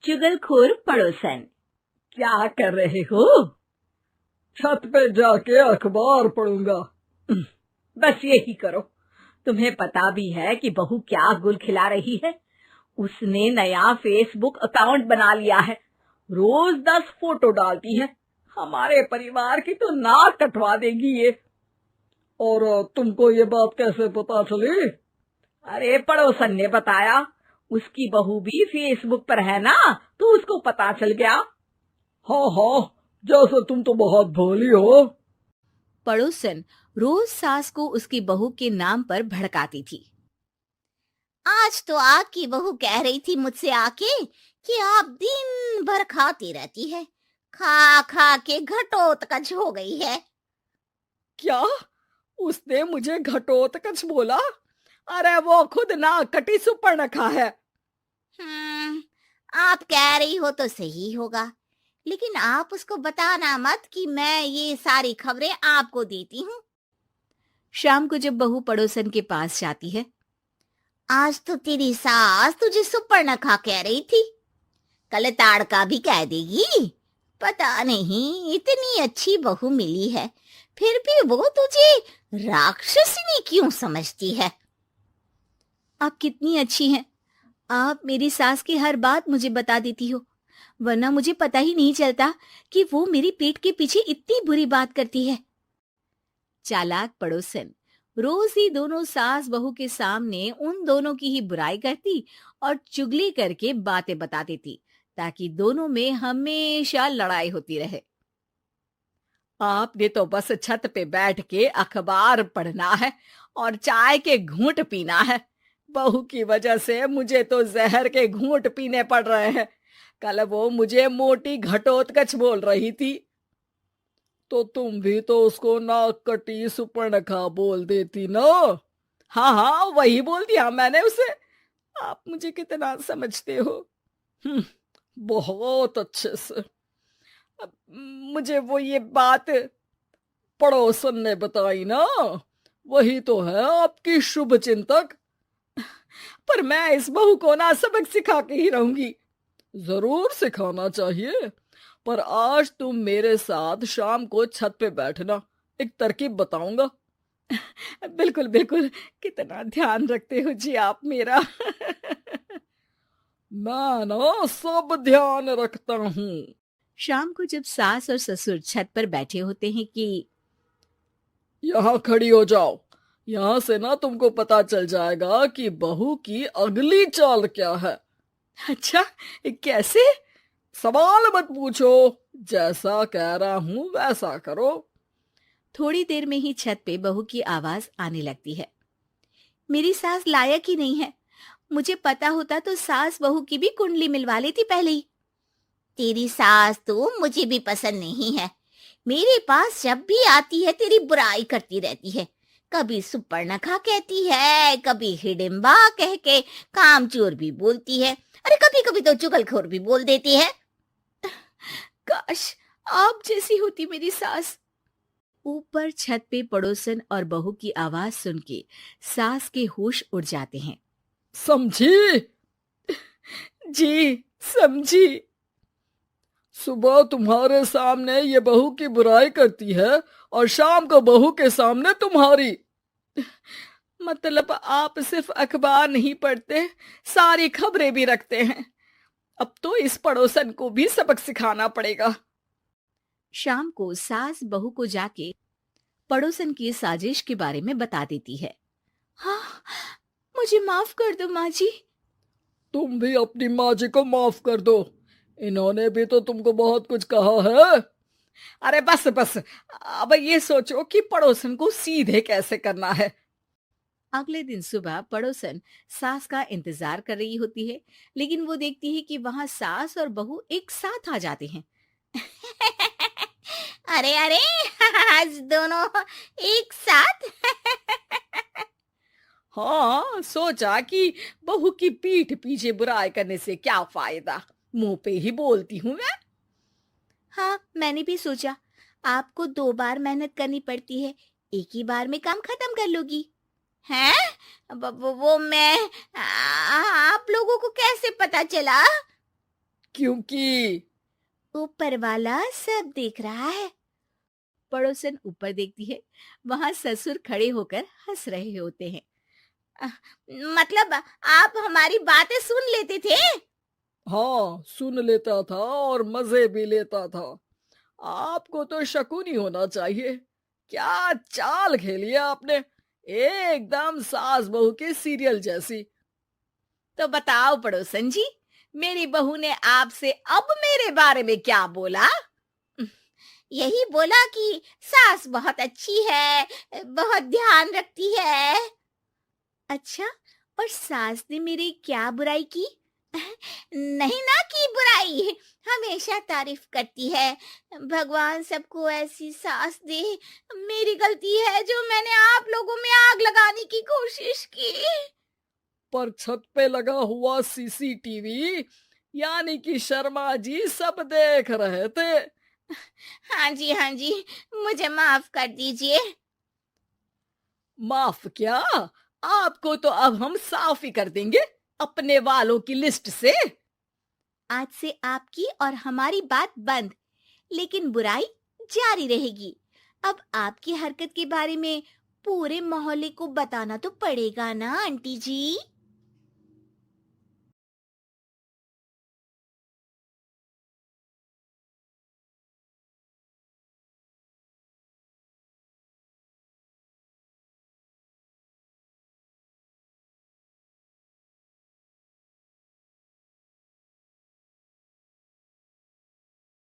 चुगलखोर पड़ोसन। क्या कर रहे हो? छत पे जाके अखबार पढ़ूंगा। बस यही करो। तुम्हें पता भी है कि बहू क्या गुल खिला रही है? उसने नया फेसबुक अकाउंट बना लिया है। रोज 10 फोटो डालती है। हमारे परिवार की तो नाक कटवा देगी ये। और तुमको ये बात कैसे पता चली? अरे पड़ोसन ने बताया। उसकी बहू भी फेसबुक पर है ना, तो उसको पता चल गया। हाँ हाँ, जैसे तुम तो बहुत भोली हो। पड़ोसन रोज सास को उसकी बहू के नाम पर भड़काती थी। आज तो आपकी बहू कह रही थी मुझसे आके कि आप दिन भर खाती रहती है, खा खा के घटोत्कच हो गई है। क्या? उसने मुझे घटोत्कच बोला? अरे वो खुद ना कटी सुपर्णखा है। आप कह रही हो तो सही होगा, लेकिन आप उसको बताना मत कि मैं ये सारी खबरें आपको देती हूँ। शाम को जब बहू पड़ोसन के पास जाती है, आज तो तेरी सास तुझे सुपर्णखा कह रही थी, कल ताड़का भी कह देगी। पता नहीं इतनी अच्छी बहू मिली है, फिर भी वो तुझे राक्षसनी क्यों समझती है? आप कितनी अच्छी हैं। आप मेरी सास की हर बात मुझे बता देती हो, वरना मुझे पता ही नहीं चलता कि वो मेरी पीठ के पीछे इतनी बुरी बात करती है। चालाक पड़ोसन रोज ही दोनों सास बहू के सामने उन दोनों की ही बुराई करती और चुगली करके बातें बता देती, ताकि दोनों में हमेशा लड़ाई होती रहे। आपने तो बस छत पे बैठ के अखबार पढ़ना है और चाय के घूंट पीना है। बहू की वजह से मुझे तो जहर के घूंट पीने पड़ रहे हैं। कल वो मुझे मोटी घटोत्कच बोल रही थी। तो तुम भी तो उसको नाक कटी सुपर्णखा बोल देती ना। हाँ हाँ, वही बोल दिया मैंने उसे। आप मुझे कितना समझते हो। बहुत अच्छे से। अब मुझे वो ये बात पड़ोसन ने बताई ना, वही तो है आपकी शुभ चिंतक। पर मैं इस बहू को ना सबक सिखा के ही रहूंगी। जरूर सिखाना चाहिए, पर आज तुम मेरे साथ शाम को छत पे बैठना, एक तरकीब बताऊंगा। बिल्कुल बिल्कुल, कितना ध्यान रखते हो जी आप मेरा। मैं ना सब ध्यान रखता हूँ। शाम को जब सास और ससुर छत पर बैठे होते हैं कि यहाँ खड़ी हो जाओ, यहाँ से ना तुमको पता चल जाएगा कि बहू की अगली चाल क्या है। अच्छा, कैसे? सवाल मत पूछो, जैसा कह रहा हूं वैसा करो। थोड़ी देर में ही छत पे बहू की आवाज आने लगती है। मेरी सास लायक ही नहीं है। मुझे पता होता तो सास बहू की भी कुंडली मिलवा लेती पहले ही। तेरी सास तो मुझे भी पसंद नहीं है। मेरे पास जब भी आती है तेरी बुराई करती रहती है। कभी सुपर्णखा कहती है, कभी हिडिंबा कह के कामचोर भी बोलती है। अरे कभी कभी तो चुगलखोर भी बोल देती है। काश आप जैसी होती मेरी सास। ऊपर छत पे पड़ोसन और बहू की आवाज सुन के सास के होश उड़ जाते हैं। समझी? जी समझी। सुबह तुम्हारे सामने ये बहू की बुराई करती है और शाम को बहू के सामने तुम्हारी। मतलब आप सिर्फ अखबार नहीं पढ़ते, सारी खबरें भी रखते हैं। अब तो इस पड़ोसन को भी सबक सिखाना पड़ेगा। शाम को सास बहू को जाके पड़ोसन की साजिश के बारे में बता देती है। हाँ, मुझे माफ कर दो माँ जी। तुम भी अपनी माँ जी को माफ कर दो, इन्होंने भी तो तुमको बहुत कुछ कहा है। अरे बस बस, अब ये सोचो कि पड़ोसन को सीधे कैसे करना है। अगले दिन सुबह पड़ोसन सास का इंतजार कर रही होती है, लेकिन वो देखती है कि वहां सास और बहू एक साथ आ जाते हैं। अरे अरे, आज दोनों एक साथ। हाँ, सोचा कि बहू की पीठ पीछे बुराई करने से क्या फायदा, मुंह पे ही बोलती हूँ मैं। हाँ, मैंने भी सोचा आपको 2 बार मेहनत करनी पड़ती है, एक ही बार में काम खत्म कर लोगी। हैं? वो मैं आप लोगों को कैसे पता चला? क्योंकि ऊपर वाला सब देख रहा है। पड़ोसन ऊपर देखती है, वहां ससुर खड़े होकर हंस रहे होते हैं। मतलब आप हमारी बातें सुन लेते थे? हाँ, सुन लेता था और मजे भी लेता था। आपको तो शक नहीं होना चाहिए। क्या चाल खेली है आपने, एकदम सास बहू के सीरियल जैसी। तो बताओ पड़ोसन जी, मेरी बहू ने आपसे अब मेरे बारे में क्या बोला? यही बोला कि सास बहुत अच्छी है, बहुत ध्यान रखती है। अच्छा, और सास ने मेरी क्या बुराई की? नहीं ना की बुराई, हमेशा तारीफ करती है। भगवान सबको ऐसी सास दे। मेरी गलती है जो मैंने आप लोगों में आग लगाने की कोशिश की। पर छत पे लगा हुआ सीसीटीवी यानी कि शर्मा जी सब देख रहे थे। हाँ जी, मुझे माफ कर दीजिए। माफ क्या? आपको तो अब हम साफ ही कर देंगे अपने वालों की लिस्ट से। आज से आपकी और हमारी बात बंद, लेकिन बुराई जारी रहेगी। अब आपकी हरकत के बारे में पूरे मोहल्ले को बताना तो पड़ेगा ना आंटी जी।